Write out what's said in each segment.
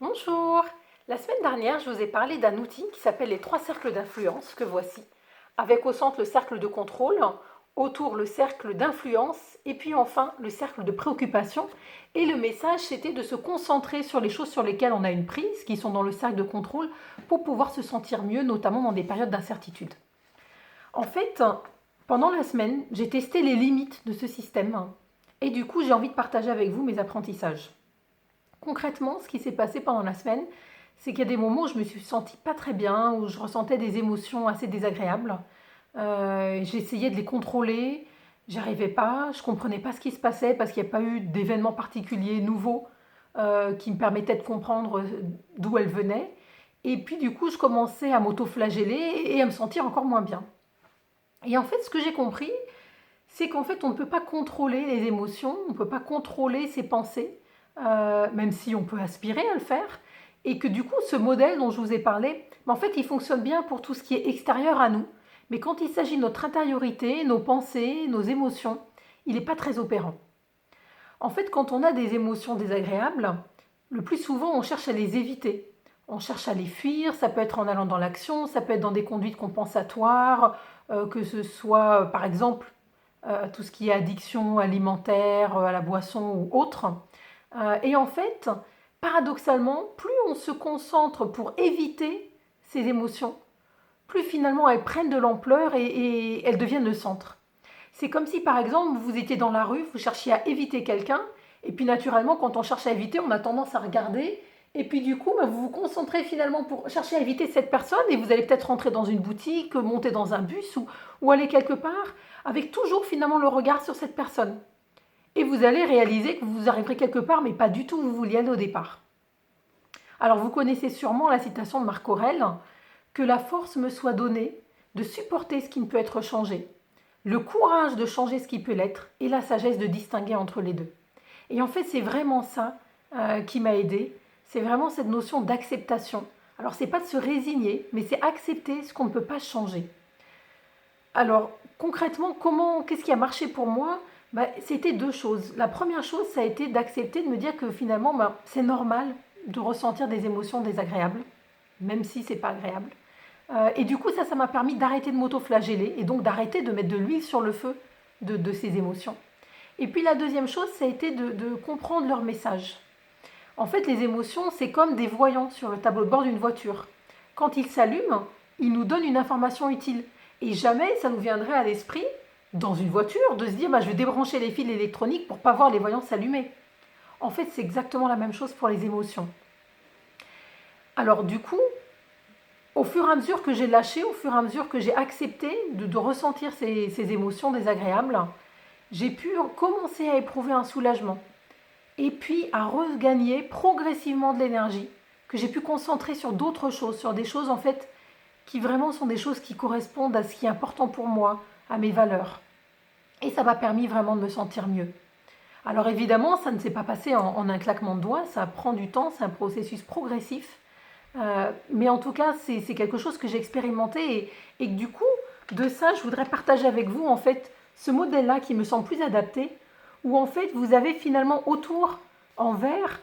Bonjour! La semaine dernière, je vous ai parlé d'un outil qui s'appelle les trois cercles d'influence, que voici, avec au centre le cercle de contrôle, autour le cercle d'influence, et puis enfin le cercle de préoccupation. Et le message, c'était de se concentrer sur les choses sur lesquelles on a une prise, qui sont dans le cercle de contrôle, pour pouvoir se sentir mieux, notamment dans des périodes d'incertitude. En fait, pendant la semaine, j'ai testé les limites de ce système, et du coup, j'ai envie de partager avec vous mes apprentissages. Concrètement, ce qui s'est passé pendant la semaine, c'est qu'il y a des moments où je me suis sentie pas très bien, où je ressentais des émotions assez désagréables. J'essayais de les contrôler, j'arrivais pas, je comprenais pas ce qui se passait parce qu'il n'y a pas eu d'événements particuliers nouveaux qui me permettaient de comprendre d'où elles venaient. Et puis du coup, je commençais à m'auto-flageller et à me sentir encore moins bien. Et en fait, ce que j'ai compris, c'est qu'en fait, on ne peut pas contrôler les émotions, on ne peut pas contrôler ses pensées, même si on peut aspirer à le faire, et que du coup, ce modèle dont je vous ai parlé, en fait, il fonctionne bien pour tout ce qui est extérieur à nous, mais quand il s'agit de notre intériorité, nos pensées, nos émotions, il n'est pas très opérant. En fait, quand on a des émotions désagréables, le plus souvent, on cherche à les éviter. On cherche à les fuir, ça peut être en allant dans l'action, ça peut être dans des conduites compensatoires, que ce soit par exemple tout ce qui est addiction alimentaire, à la boisson ou autre. Et en fait, paradoxalement, plus on se concentre pour éviter ces émotions, plus finalement elles prennent de l'ampleur et elles deviennent le centre. C'est comme si par exemple vous étiez dans la rue, vous cherchiez à éviter quelqu'un, et puis naturellement quand on cherche à éviter, on a tendance à regarder, et puis du coup vous vous concentrez finalement pour chercher à éviter cette personne, et vous allez peut-être rentrer dans une boutique, monter dans un bus ou aller quelque part, avec toujours finalement le regard sur cette personne. Et vous allez réaliser que vous arriverez quelque part, mais pas du tout où vous vouliez aller au départ. Alors vous connaissez sûrement la citation de Marc Aurèle, que la force me soit donnée de supporter ce qui ne peut être changé, le courage de changer ce qui peut l'être et la sagesse de distinguer entre les deux. Et en fait, c'est vraiment ça qui m'a aidé. C'est vraiment cette notion d'acceptation. Alors, c'est pas de se résigner, mais c'est accepter ce qu'on ne peut pas changer. Alors, concrètement, qu'est-ce qui a marché pour moi? C'était deux choses. La première chose, ça a été d'accepter de me dire que finalement, c'est normal de ressentir des émotions désagréables, même si c'est pas agréable. Et du coup, ça m'a permis d'arrêter de m'auto-flageller et donc d'arrêter de mettre de l'huile sur le feu de ces émotions. Et puis la deuxième chose, ça a été de comprendre leur message. En fait, les émotions, c'est comme des voyants sur le tableau de bord d'une voiture. Quand ils s'allument, ils nous donnent une information utile. Et jamais ça nous viendrait à l'esprit, dans une voiture, de se dire je vais débrancher les fils électroniques pour ne pas voir les voyants s'allumer. En fait, c'est exactement la même chose pour les émotions. Alors du coup, au fur et à mesure que j'ai lâché, au fur et à mesure que j'ai accepté de ressentir ces émotions désagréables, j'ai pu commencer à éprouver un soulagement et puis à regagner progressivement de l'énergie que j'ai pu concentrer sur d'autres choses, sur des choses en fait qui vraiment sont des choses qui correspondent à ce qui est important pour moi, à mes valeurs. Et ça m'a permis vraiment de me sentir mieux. Alors évidemment, ça ne s'est pas passé en un claquement de doigts, ça prend du temps, c'est un processus progressif. Mais en tout cas, c'est quelque chose que j'ai expérimenté et que du coup, de ça, je voudrais partager avec vous en fait ce modèle-là qui me semble plus adapté, où en fait vous avez finalement autour en vert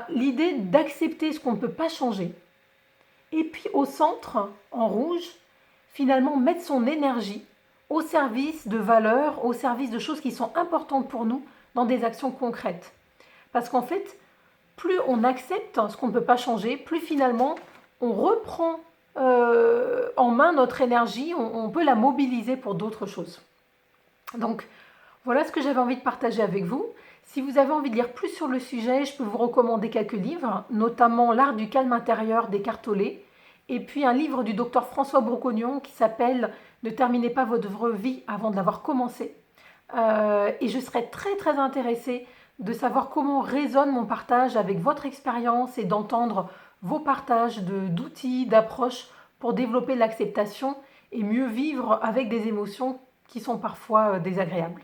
l'idée d'accepter ce qu'on ne peut pas changer. Et puis au centre, en rouge, finalement mettre son énergie au service de valeurs, au service de choses qui sont importantes pour nous dans des actions concrètes. Parce qu'en fait, plus on accepte ce qu'on ne peut pas changer, plus finalement on reprend en main notre énergie, on peut la mobiliser pour d'autres choses. Donc voilà ce que j'avais envie de partager avec vous. Si vous avez envie de lire plus sur le sujet, je peux vous recommander quelques livres, notamment L'art du calme intérieur d'Eckhart Tolle, et puis un livre du docteur François Brocognon qui s'appelle Ne terminez pas votre vie avant de l'avoir commencé. Et je serais très très intéressée de savoir comment résonne mon partage avec votre expérience et d'entendre vos partages d'outils, d'approches pour développer l'acceptation et mieux vivre avec des émotions qui sont parfois désagréables.